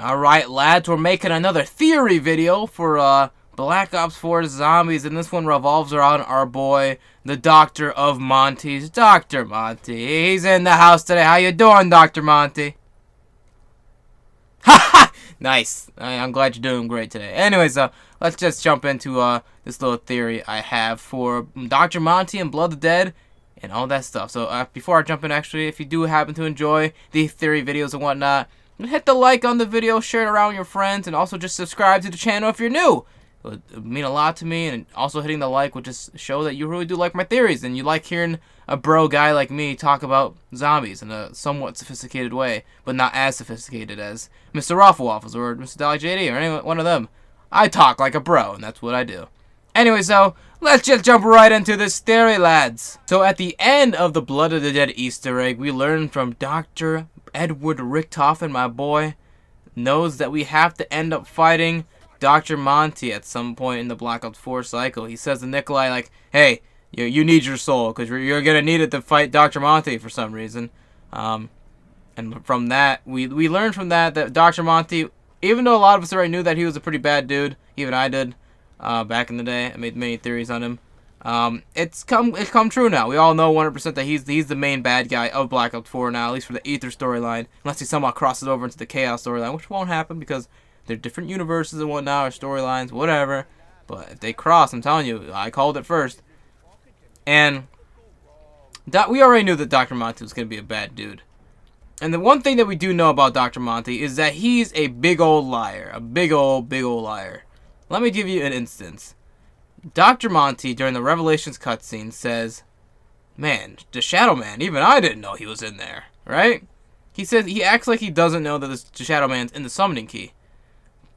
Alright, lads, we're making another theory video for Black Ops 4 Zombies, and this one revolves around our boy, the Doctor of Monty's, Dr. Monty. He's in the house today. How you doing, Dr. Monty? Haha! Nice. I'm glad you're doing great today. Anyways, let's just jump into this little theory I have for Dr. Monty and Blood the Dead and all that stuff. So before I jump in, actually, if you do happen to enjoy the theory videos and whatnot, hit the like on the video, share it around with your friends, and also just subscribe to the channel if you're new. It would mean a lot to me, and also hitting the like would just show that you really do like my theories, and you like hearing a bro guy like me talk about zombies in a somewhat sophisticated way, but not as sophisticated as MrRoflWaffles or Mr. Dolly JD or any one of them. I talk like a bro, and that's what I do. Anyway, so let's just jump right into this theory, lads. So at the end of the Blood of the Dead Easter egg, we learn from Dr. Edward Richtofen, my boy, knows that we have to end up fighting Dr. Monty at some point in the Black Ops 4 cycle. He says to Nikolai, like, hey, you need your soul, because you're going to need it to fight Dr. Monty for some reason. And from that, we learned from that Dr. Monty, even though a lot of us already knew that he was a pretty bad dude, even I did, back in the day, I made many theories on him. It's come true now. We all know 100% that he's the main bad guy of Black Ops 4 now, at least for the Ether storyline, unless he somehow crosses over into the Chaos storyline, which won't happen because they're different universes and whatnot, or storylines, whatever. But if they cross, I'm telling you, I called it first. And we already knew that Dr. Monty was going to be a bad dude. And the one thing that we do know about Dr. Monty is that he's a big old liar. A big old liar. Let me give you an instance. Dr. Monty, during the Revelations cutscene, says, man, the Shadow Man, even I didn't know he was in there, right? He says he acts like he doesn't know that the Shadow Man's in the summoning key.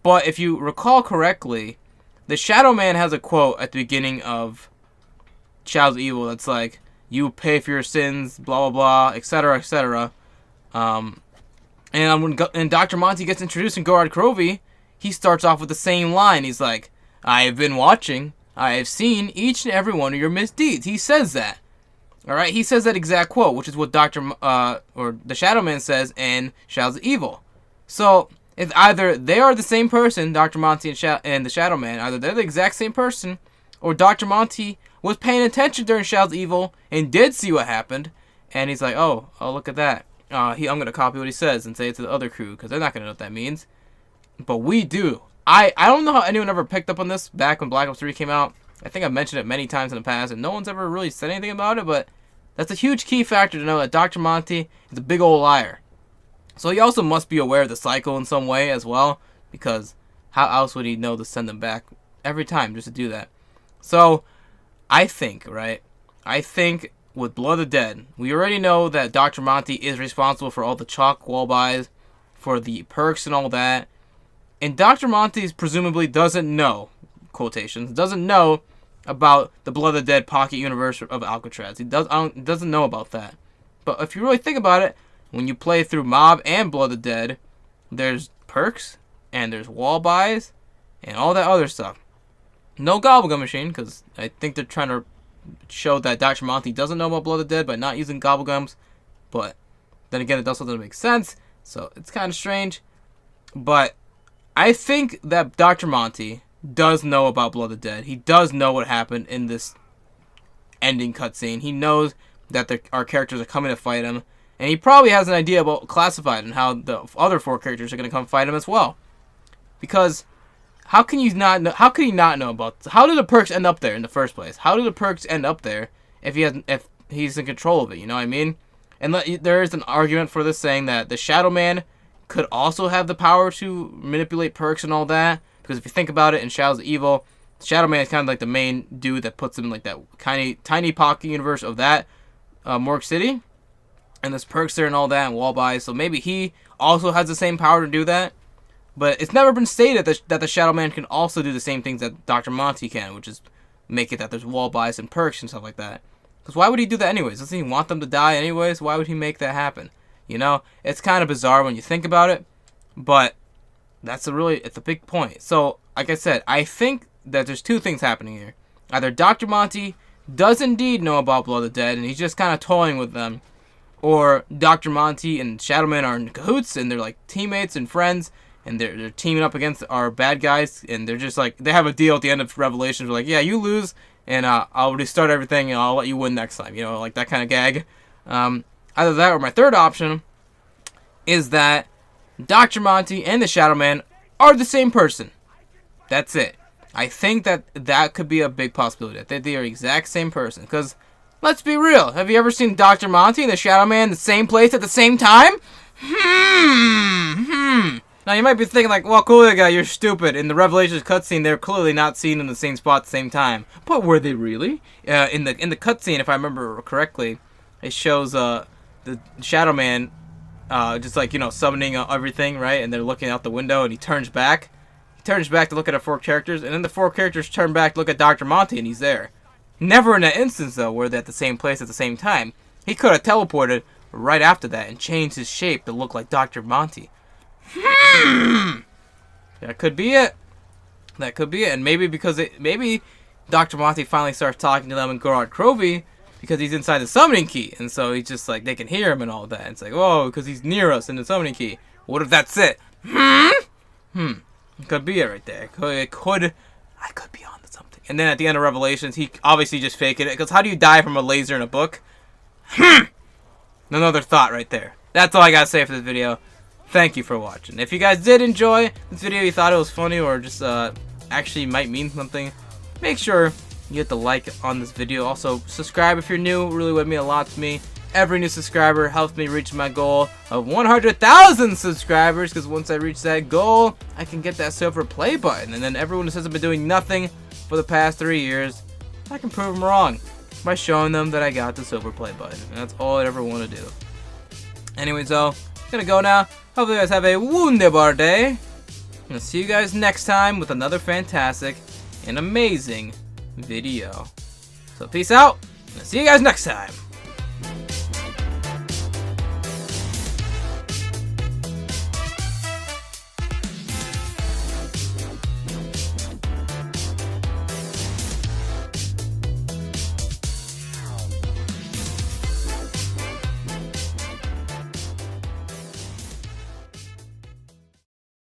But if you recall correctly, the Shadow Man has a quote at the beginning of Shadows of Evil that's like, you pay for your sins, blah, blah, blah, etc., etc. And when Dr. Monty gets introduced in Gorod Krovi, he starts off with the same line. He's like, I have been watching. I have seen each and every one of your misdeeds. He says that. Alright, he says that exact quote, which is what or the Shadow Man says in Shadows of Evil. So, if either they are the same person, Dr. Monty and the Shadow Man, either they're the exact same person, or Dr. Monty was paying attention during Shadows of Evil and did see what happened, and he's like, oh, look at that. I'm going to copy what he says and say it to the other crew, because they're not going to know what that means. But we do. I don't know how anyone ever picked up on this back when Black Ops 3 came out. I think I've mentioned it many times in the past, and no one's ever really said anything about it, but that's a huge key factor to know that Dr. Monty is a big old liar. So he also must be aware of the cycle in some way as well, because how else would he know to send them back every time just to do that? So, I think, right, with Blood of the Dead, we already know that Dr. Monty is responsible for all the chalk wall buys, for the perks and all that. And Dr. Monty presumably doesn't know, quotations, doesn't know about the Blood of the Dead pocket universe of Alcatraz. He doesn't know about that. But if you really think about it, when you play through Mob and Blood of the Dead, there's perks, and there's wall buys, and all that other stuff. No Gobblegum Machine, because I think they're trying to show that Dr. Monty doesn't know about Blood of the Dead by not using Gobblegums. But then again, it also doesn't make sense, so it's kind of strange. But I think that Dr. Monty does know about Blood of the Dead. He does know what happened in this ending cutscene. He knows that our characters are coming to fight him. And he probably has an idea about Classified and how the other 4 characters are going to come fight him as well. Because how can you not know? How could he not know about? How did the perks end up there in the first place? How did the perks end up there if he's in control of it? You know what I mean? And there is an argument for this saying that the Shadow Man could also have the power to manipulate perks and all that. Because if you think about it, in Shadows of Evil, Shadow Man is kind of like the main dude that puts him in like that tiny pocket universe of that Morgue City. And there's perks there and all that and wall buys. So maybe he also has the same power to do that. But it's never been stated that the Shadow Man can also do the same things that Dr. Monty can. Which is make it that there's wall buys and perks and stuff like that. Because why would he do that anyways? Doesn't he want them to die anyways? Why would he make that happen? You know? It's kind of bizarre when you think about it. But it's a big point. So, like I said, I think that there's 2 things happening here. Either Dr. Monty does indeed know about Blood of the Dead and he's just kind of toying with them. Or Dr. Monty and Shadow Man are in cahoots and they're like teammates and friends and they're teaming up against our bad guys, and they're just like, they have a deal at the end of Revelations. We're like, yeah, you lose, and I'll restart everything, and I'll let you win next time. You know, like that kind of gag. Either that or my third option is that Dr. Monty and the Shadow Man are the same person. That's it. I think that could be a big possibility. I think they are the exact same person. Because, let's be real. Have you ever seen Dr. Monty and the Shadow Man in the same place at the same time? Now, you might be thinking like, well, CooleoGUY, you're stupid. In the Revelations cutscene, they're clearly not seen in the same spot at the same time. But were they really? In the cutscene, if I remember correctly, it shows the Shadow Man just like, you know, summoning everything, right? And they're looking out the window, and he turns back. He turns back to look at the 4 characters, and then the 4 characters turn back to look at Dr. Monty, and he's there. Never in that instance, though, where they're at the same place at the same time. He could have teleported right after that and changed his shape to look like Dr. Monty. That could be it. That could be it. And maybe maybe Dr. Monty finally starts talking to them in Gorod Krovi because he's inside the summoning key. And so he's just like, they can hear him and all that. And it's like, whoa, because he's near us in the summoning key. What if that's it? Could be it right there. I could be onto something. And then at the end of Revelations, he obviously just faked it. Because how do you die from a laser in a book? Another thought right there. That's all I gotta say for this video. Thank you for watching. If you guys did enjoy this video, you thought it was funny, or just actually might mean something, make sure you hit the like on this video. Also, subscribe if you're new. It really would mean a lot to me. Every new subscriber helps me reach my goal of 100,000 subscribers, because once I reach that goal, I can get that silver play button. And then everyone who says I've been doing nothing for the past 3 years, I can prove them wrong by showing them that I got the silver play button. And that's all I ever want to do. Anyways, though, I'm gonna go now. Hopefully you guys have a wunderbar day. I'm gonna see you guys next time with another fantastic and amazing video. So peace out, and I'll see you guys next time.